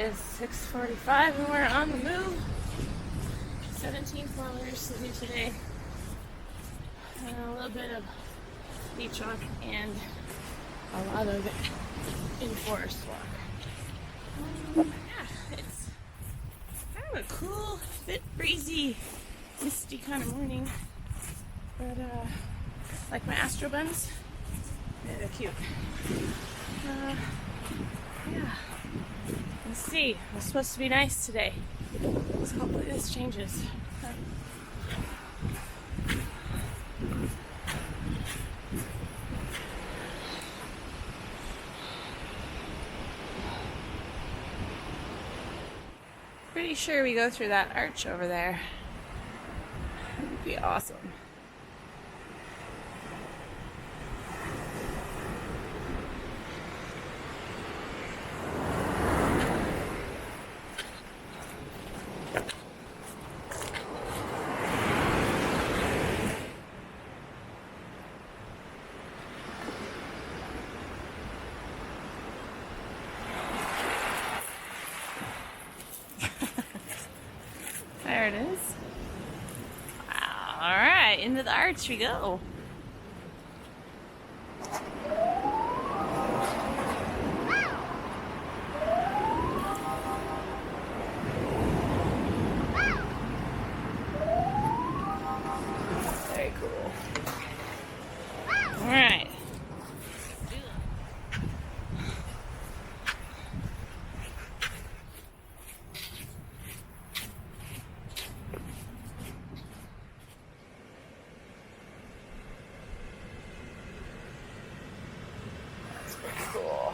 is 6:45 and we're on the move. 17 kilometers to do today. A little bit of beach walk and a lot of in-forest walk. Yeah, it's kind of a cool, bit breezy, misty kind of morning. But like my Astro Buns, they're cute. Yeah. Let's see. It's supposed to be nice today. So hopefully this changes. Pretty sure we go through that arch over there. It would be awesome. There it is. Wow. All right, into the arch we go. Very cool. All right. Cool.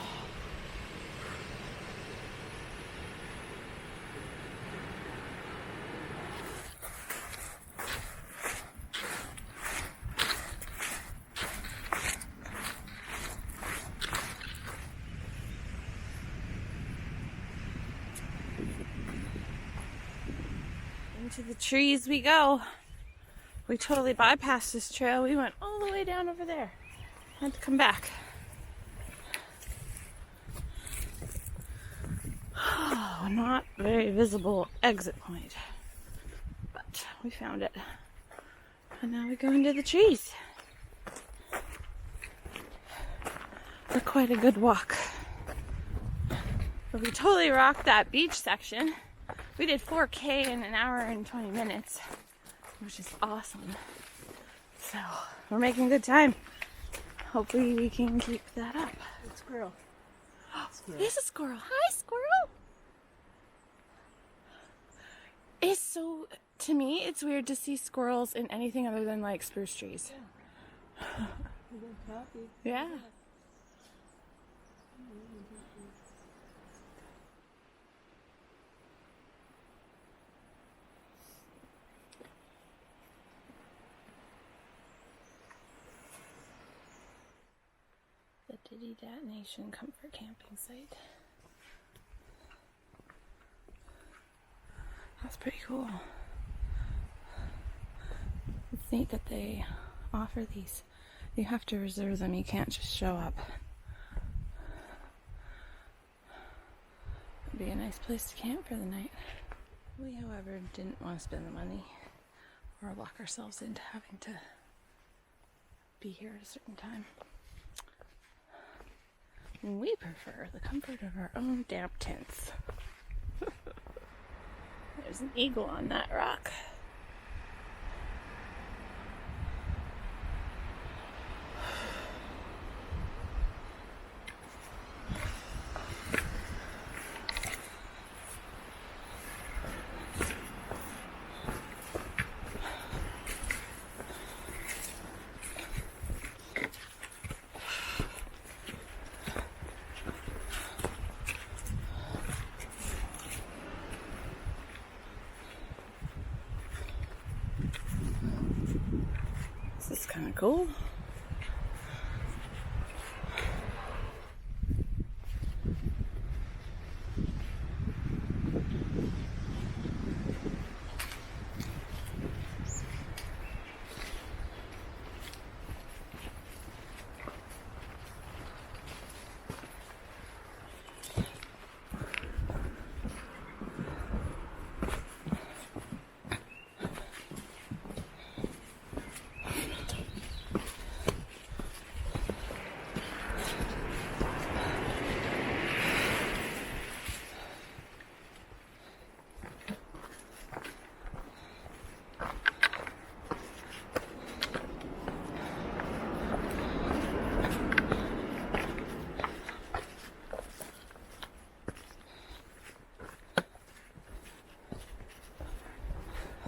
Into the trees we go. We totally bypassed this trail. We went all the way down over there. Had to come back. Oh, not very visible exit point, but we found it. And now we go into the trees. For quite a good walk. But we totally rocked that beach section. We did 4K in an hour and 20 minutes, which is awesome. So we're making good time. Hopefully we can keep that up. It's squirrel. There's a squirrel. Hi, squirrel. It's so, to me, it's weird to see squirrels in anything other than like spruce trees. Yeah. Yeah. The Diddy Dat Nation Comfort Camping Site. That's pretty cool. It's neat that they offer these. You have to reserve them, you can't just show up. It'd be a nice place to camp for the night. We, however, didn't want to spend the money or lock ourselves into having to be here at a certain time. And we prefer the comfort of our own damp tents. There's an eagle on that rock. This is kind of cool.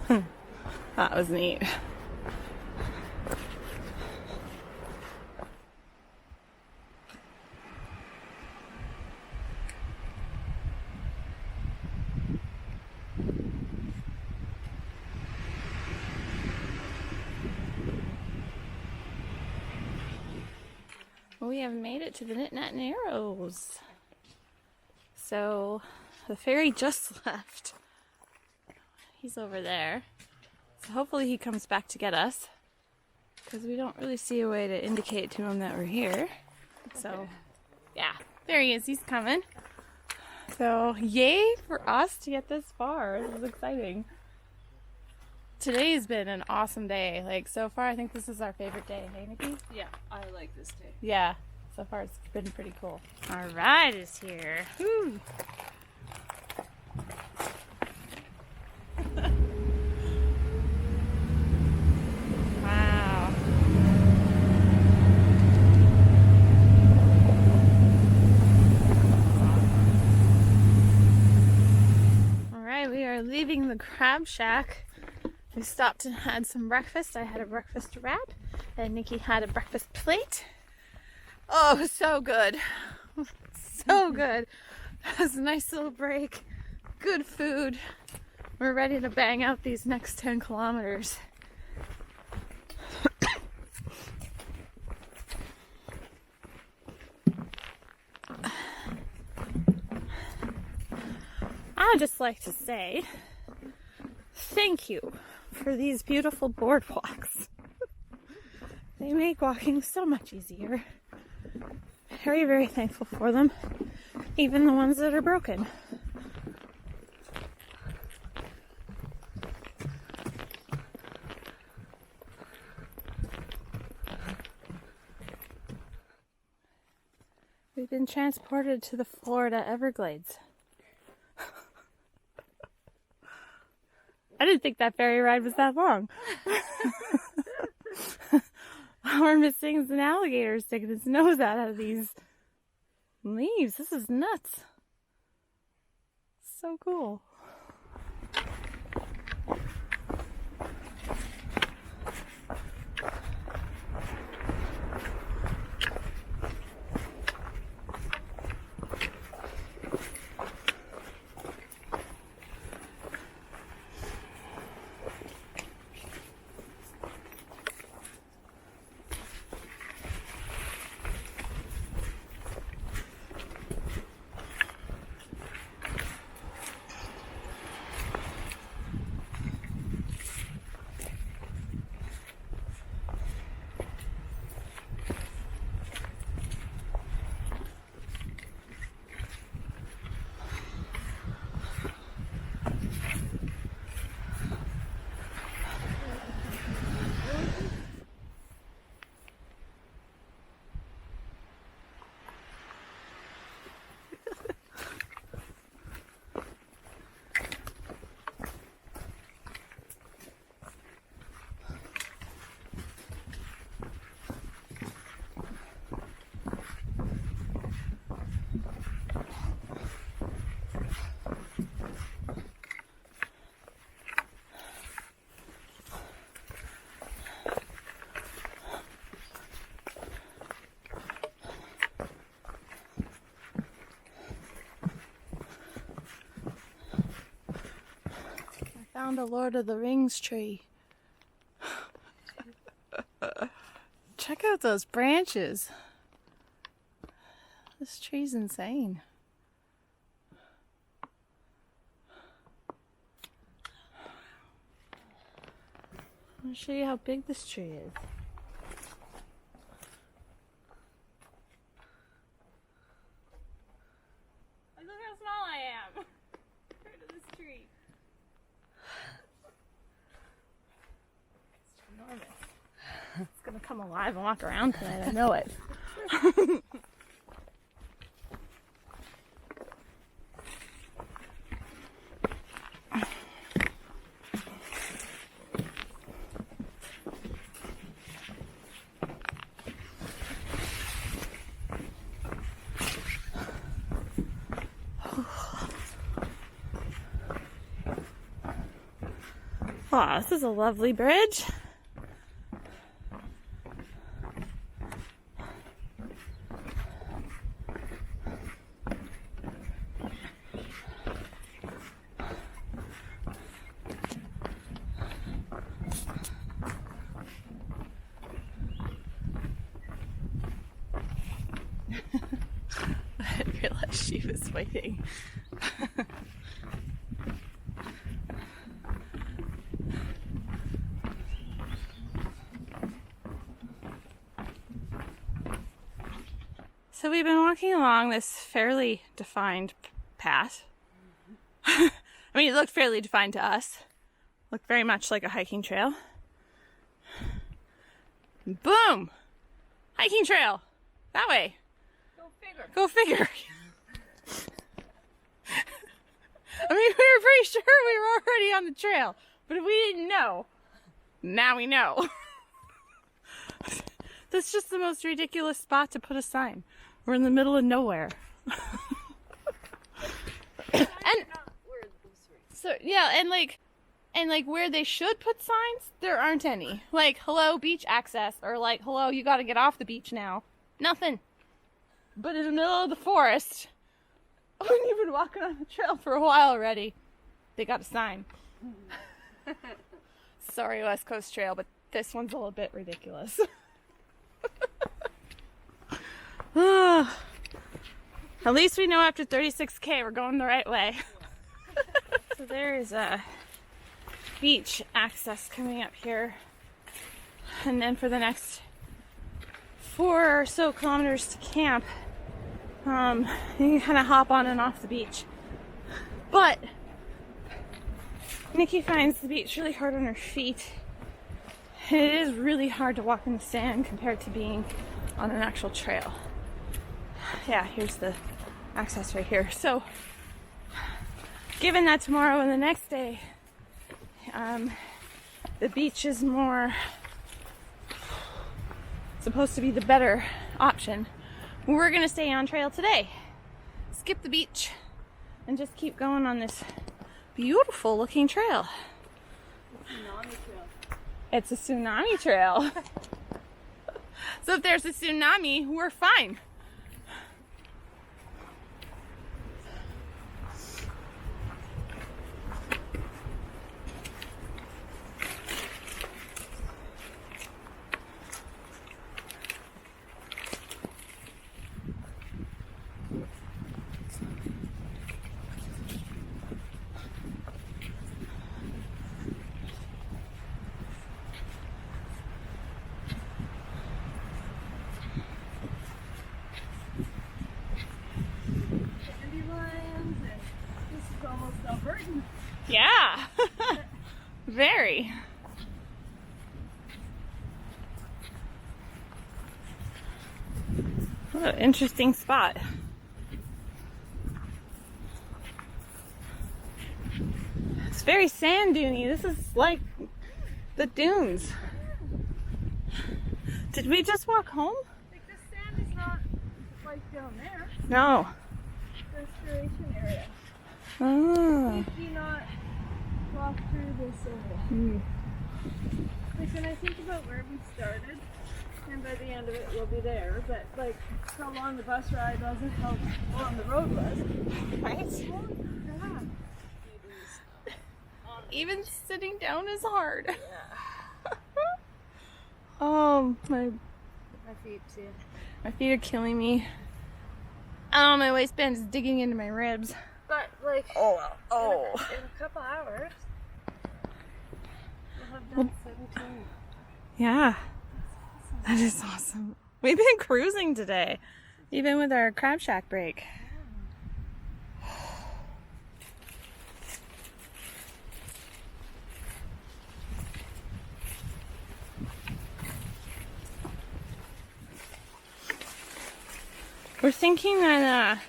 That was neat. We have made it to the Knit Knot Narrows. So the ferry just left. He's over there. So hopefully he comes back to get us, because we don't really see a way to indicate to him that we're here. So yeah, there he is. He's coming. So yay for us to get this far. This is exciting. Today has been an awesome day. Like, so far I think this is our favorite day. Hey, Nikki? Yeah, I like this day. Yeah, so far it's been pretty cool. Our ride is here. Woo. Wow. All right, we are leaving the crab shack. We stopped and had some breakfast. I had a breakfast wrap, and Nikki had a breakfast plate. Oh, so good. So good. It was a nice little break. Good food. We're ready to bang out these next 10 kilometers. I'd just like to say thank you for these beautiful boardwalks. They make walking so much easier. Very, very thankful for them. Even the ones that are broken. We've been transported to the Florida Everglades. I didn't think that ferry ride was that long. All we're missing is an alligator sticking his nose out of these leaves. This is nuts. So cool. Found a Lord of the Rings tree. Check out those branches. This tree's insane. I'll show you how big this tree is. Look how small I am compared to this tree. It's enormous. It's gonna come alive and walk around tonight, I know it. Aw, this is a lovely bridge. I didn't realize she was waiting. So we've been walking along this fairly defined path. I mean, it looked fairly defined to us. Looked very much like a hiking trail. Boom! Hiking trail! That way. Go figure. Go figure. I mean, we were pretty sure we were already on the trail, but we didn't know. Now we know. That's just the most ridiculous spot to put a sign. We're in the middle of nowhere. And so yeah, and like where they should put signs, there aren't any. Like, hello, beach access, or like, hello, you gotta get off the beach now. Nothing. But in the middle of the forest, when you've been walking on the trail for a while already, they got a sign. Sorry, West Coast Trail, but this one's a little bit ridiculous. At least we know after 36K we're going the right way. So there is a beach access coming up here. And then for the next 4 or so kilometers to camp, you can kind of hop on and off the beach. But Nikki finds the beach really hard on her feet. And it is really hard to walk in the sand compared to being on an actual trail. Yeah, here's the access right here. So, given that tomorrow and the next day, the beach is more supposed to be the better option, we're gonna stay on trail today. Skip the beach and just keep going on this beautiful looking trail. Tsunami trail. It's a tsunami trail. So if there's a tsunami, we're fine. Yeah, very. What an interesting spot. It's very sand duney. This is like the dunes. Did we just walk home? Like, the sand is not like down there. No. Restoration area. Oh. Do not walk through this area. Like, when I think about where we started, and by the end of it we'll be there, but like how long the bus ride was and how long the road was. Right? Even sitting down is hard. Yeah. Oh, my feet too. My feet are killing me. Oh, my waistband is digging into my ribs. But like, in a couple hours, we'll have done 17. Yeah, that is awesome. We've been cruising today, even with our crab shack break. We're thinking that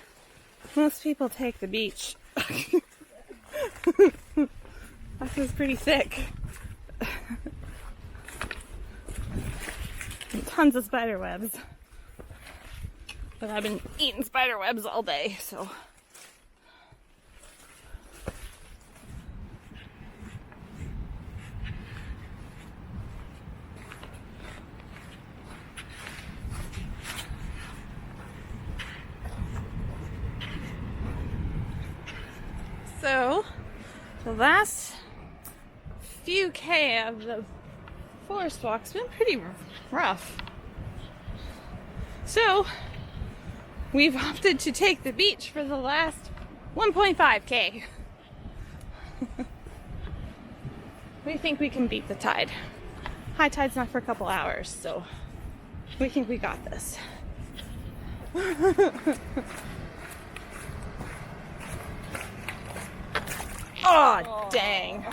most people take the beach. That was pretty thick. And tons of spider webs. But I've been eating spider webs all day, so. So, the last few K of the forest walk's been pretty rough. So, we've opted to take the beach for the last 1.5K. We think we can beat the tide. High tide's not for a couple hours, so we think we got this. Oh, dang.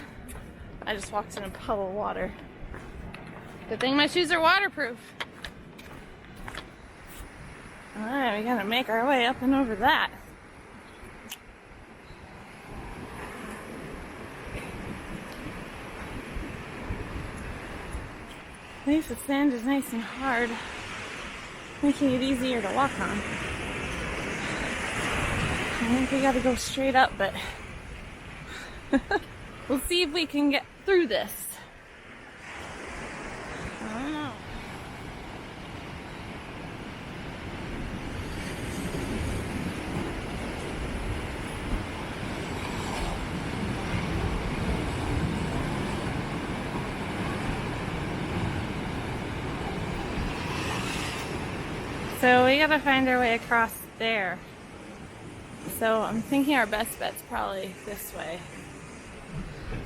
I just walked in a puddle of water. Good thing my shoes are waterproof. Alright, we gotta make our way up and over that. At least the sand is nice and hard, making it easier to walk on. I think we gotta go straight up, but we'll see if we can get through this. I don't know. So we gotta find our way across there. So I'm thinking our best bet's probably this way.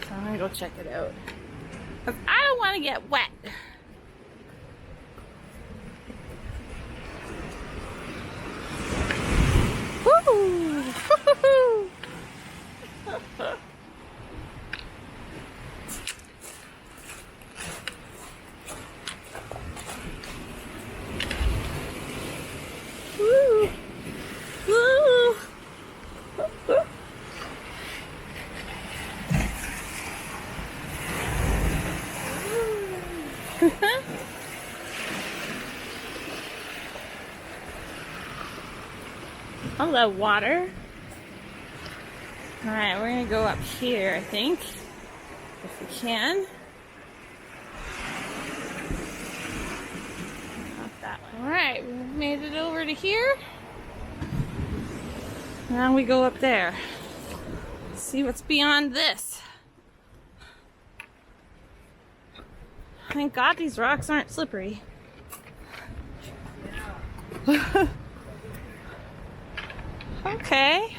So I'm gonna go check it out. 'Cause I don't want to get wet. Woo! Woo! Woo! Hello, water. Alright, we're gonna go up here, I think. If we can. Not that one. Alright, we made it over to here. Now we go up there. See what's beyond this. Thank God these rocks aren't slippery. Okay.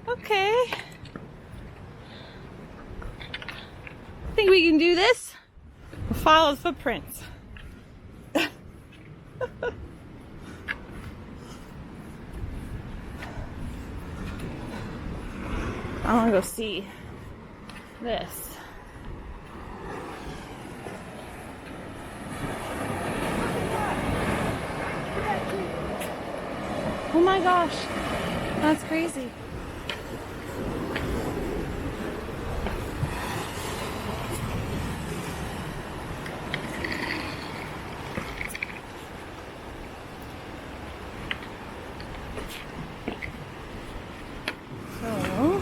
Okay. Think we can do this? We'll follow the footprints. I want to go see this. Oh my gosh, that's crazy. So,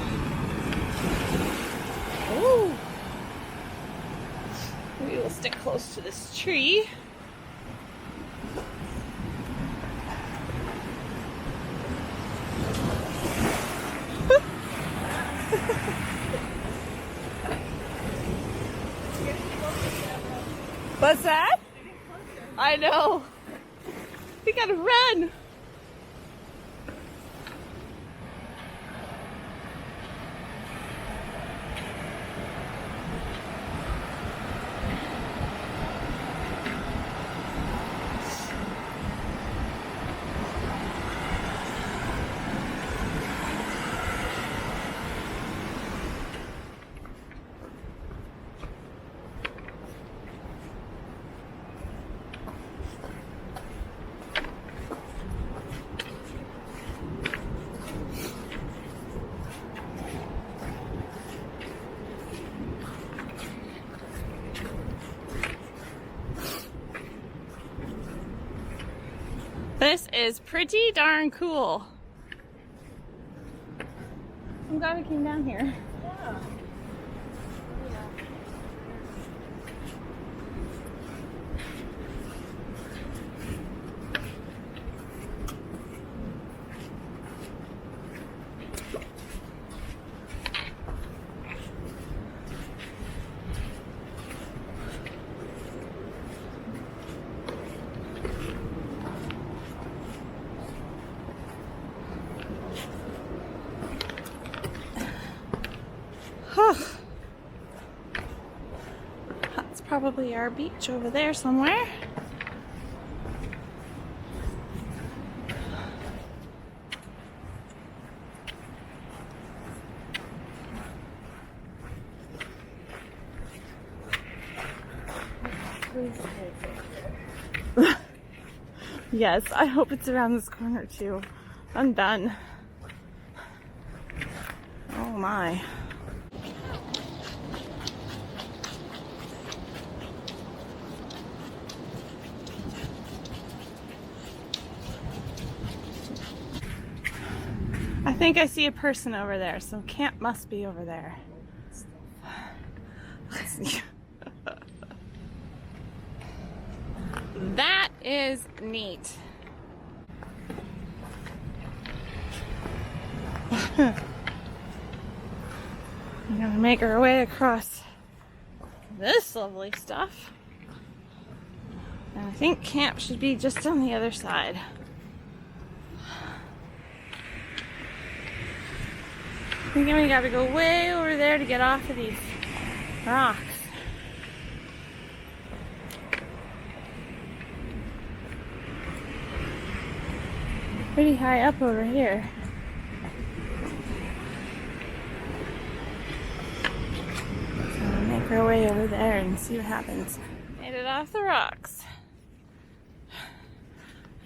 we will stick close to this tree. What's that? I know. We gotta run. This is pretty darn cool. I'm glad we came down here. Yeah. That's probably our beach over there somewhere. Yes, I hope it's around this corner too. I'm done. Oh my. I think I see a person over there, so camp must be over there. Let's see. That is neat. We're gonna make our way across this lovely stuff. And I think camp should be just on the other side. I think we gotta go way over there to get off of these rocks. Pretty high up over here. So we'll make our way over there and see what happens. Made it off the rocks.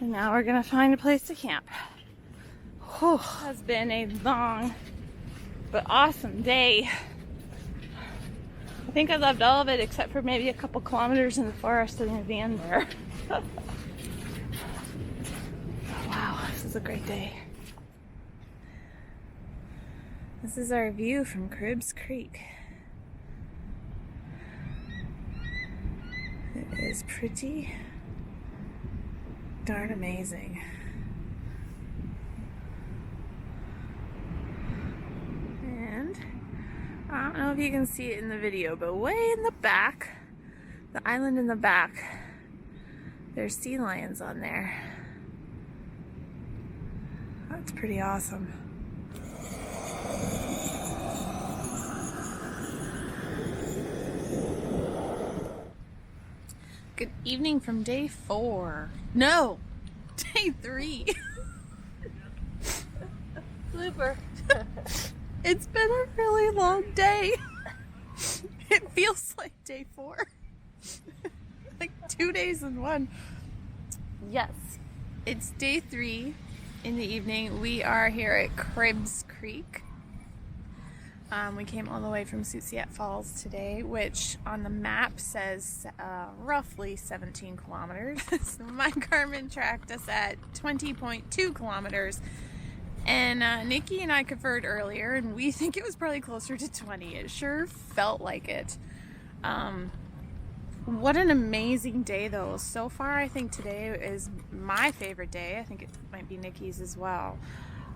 And now we're gonna find a place to camp. Whew, has been a long but awesome day. I think I loved all of it except for maybe a couple kilometers in the forest near the end there. Wow, this is a great day. This is our view from Cribs Creek. It is pretty darn amazing. And I don't know if you can see it in the video, but way in the back, the island in the back, there's sea lions on there. That's pretty awesome. Good evening from day 4. No, day 3. Blooper. It's been a really long day. It feels like day 4. Like 2 days in one. Yes, it's day 3 in the evening. We are here at Cribs Creek. We came all the way from Tsusiat Falls today, which on the map says roughly 17 kilometers. So my Garmin tracked us at 20.2 kilometers. And Nikki and I conferred earlier, and we think it was probably closer to 20. It sure felt like it. What an amazing day, though. So far, I think today is my favorite day. I think it might be Nikki's as well.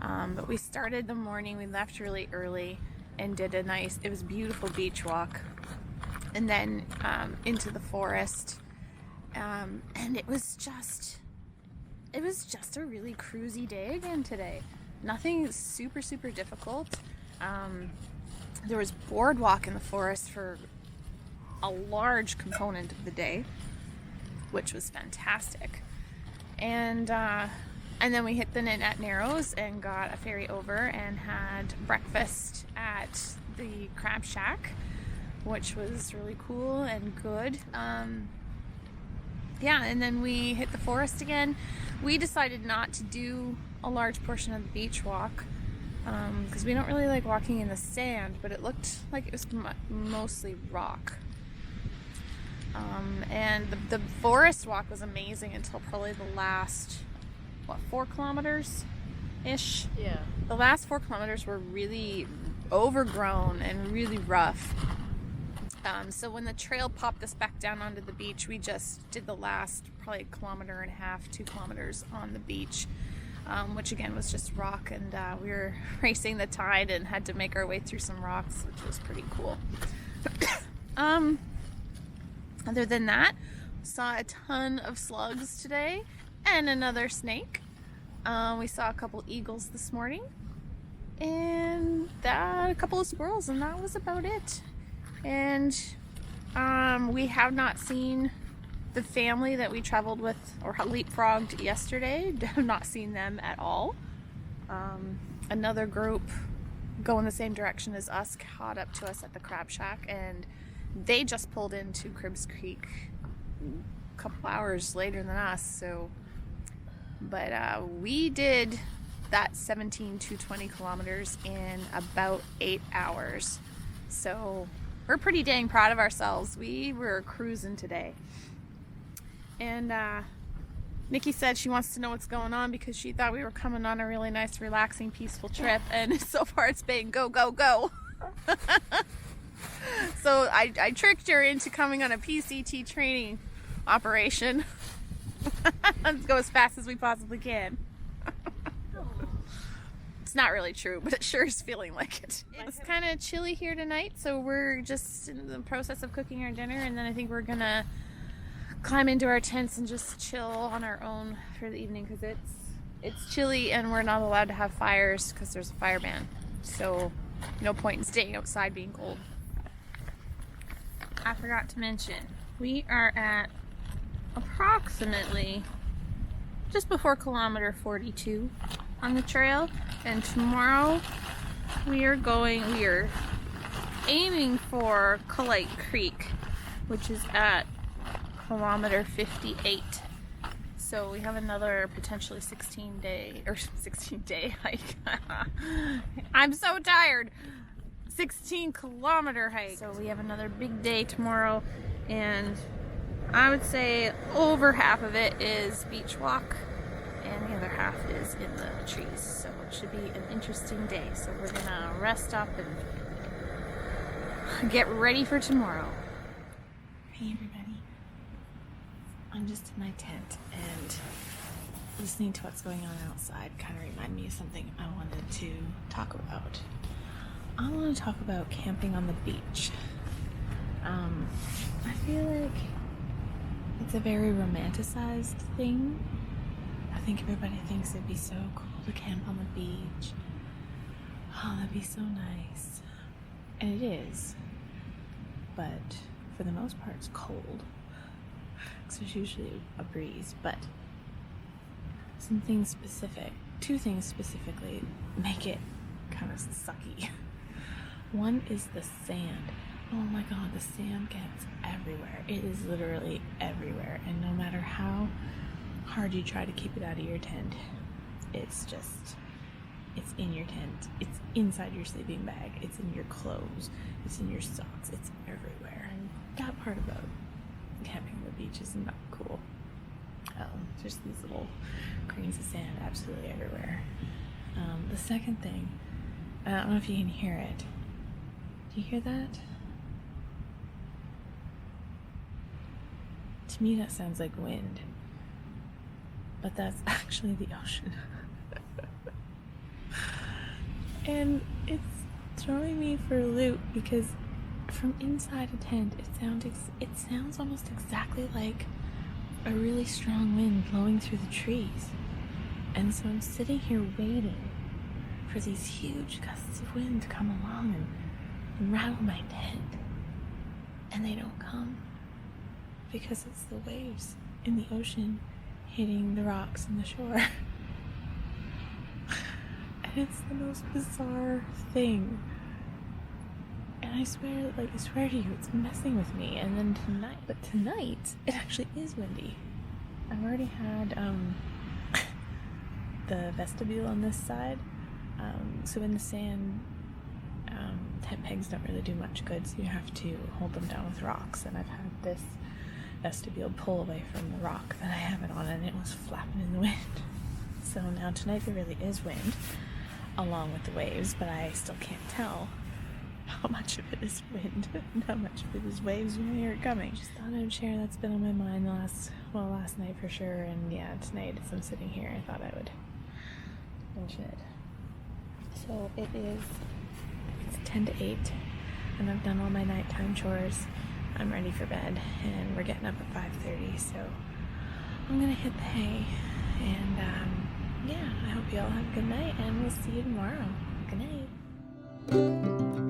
But we started the morning, we left really early, and did a nice, it was a beautiful beach walk. And then into the forest. And it was just a really cruisy day again today. Nothing super, super difficult. There was boardwalk in the forest for a large component of the day, which was fantastic. And then we hit the Net Narrows and got a ferry over and had breakfast at the Crab Shack, which was really cool and good. Yeah, and then we hit the forest again. We decided not to do a large portion of the beach walk because we don't really like walking in the sand, but it looked like it was mostly rock. And the forest walk was amazing until probably the last, 4 kilometers-ish? Yeah. The last 4 kilometers were really overgrown and really rough. So when the trail popped us back down onto the beach, we just did the last probably 1.5 kilometers, 2 kilometers on the beach, which again was just rock, and we were racing the tide and had to make our way through some rocks, which was pretty cool. Other than that, saw a ton of slugs today and another snake. We saw a couple eagles this morning. and a couple of squirrels, and that was about it. And we have not seen the family that we traveled with or leapfrogged yesterday. Have not seen them at all. Another group going the same direction as us caught up to us at the crab shack, and they just pulled into Cribs Creek a couple hours later than us. So, but we did that 17 to 20 kilometers in about 8 hours. So we're pretty dang proud of ourselves. We were cruising today. And Nikki said she wants to know what's going on because she thought we were coming on a really nice, relaxing, peaceful trip, and so far it's been go, go, go. So I tricked her into coming on a PCT training operation. Let's go as fast as we possibly can. It's not really true, but it sure is feeling like it. It's kind of chilly here tonight, so we're just in the process of cooking our dinner, and then I think we're gonna climb into our tents and just chill on our own for the evening because it's chilly and we're not allowed to have fires because there's a fire ban. So no point in staying outside being cold. I forgot to mention, we are at approximately just before kilometer 42 on the trail, and tomorrow we are aiming for Colite Creek, which is at kilometer 58. So we have another potentially 16 day hike. I'm so tired. 16 kilometer hike. So we have another big day tomorrow, and I would say over half of it is beach walk and the other half is in the trees. So it should be an interesting day. So we're gonna rest up and get ready for tomorrow. Hey everybody. I'm just in my tent, and listening to what's going on outside kind of reminded me of something I wanted to talk about. I want to talk about camping on the beach. I feel like it's a very romanticized thing. I think everybody thinks it'd be so cool to camp on the beach. Oh, that'd be so nice. And it is. But for the most part, it's cold. So there's usually a breeze, but two things specifically make it kind of sucky. One is the sand. Oh my god, the sand gets everywhere. It is literally everywhere, and no matter how hard you try to keep it out of your tent, it's in your tent, it's inside your sleeping bag, it's in your clothes, it's in your socks, it's everywhere. And that part about camping on the beach is not cool. Just these little grains of sand absolutely everywhere. The second thing, I don't know if you can hear it. Do you hear that? To me that sounds like wind, but that's actually the ocean. And it's throwing me for a loop because from inside a tent, it sounds almost exactly like a really strong wind blowing through the trees. And so I'm sitting here waiting for these huge gusts of wind to come along and rattle my tent. And they don't come because it's the waves in the ocean hitting the rocks and the shore. And it's the most bizarre thing. And I swear to you, it's messing with me. And then tonight, it actually is windy. I've already had the vestibule on this side. So in the sand, tent pegs don't really do much good, so you have to hold them down with rocks. And I've had this vestibule pull away from the rock that I have it on, and it was flapping in the wind. So now tonight there really is wind, along with the waves, but I still can't tell how much of it is wind and how much of it is waves when I hear it coming. Just thought I would share. That's been on my mind last night for sure, and yeah, tonight as I'm sitting here, I thought I would mention it. So it's 10 to 8, and I've done all my nighttime chores. I'm ready for bed, and we're getting up at 5:30, so I'm gonna hit the hay, and yeah, I hope you all have a good night, and we'll see you tomorrow. Good night.